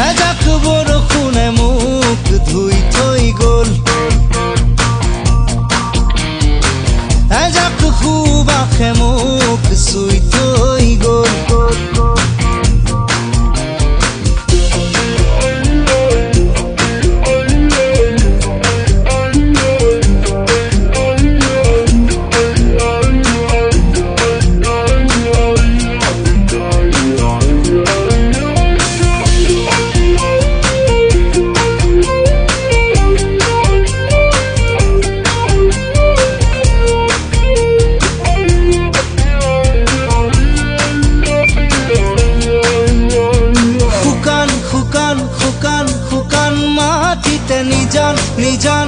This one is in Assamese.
এজাক বৰষুণে মোক ধুই থৈ গ'ল, এজাক সুবাসে মোক চুই থৈ গ'ল। শুকান মাটিতে নিজান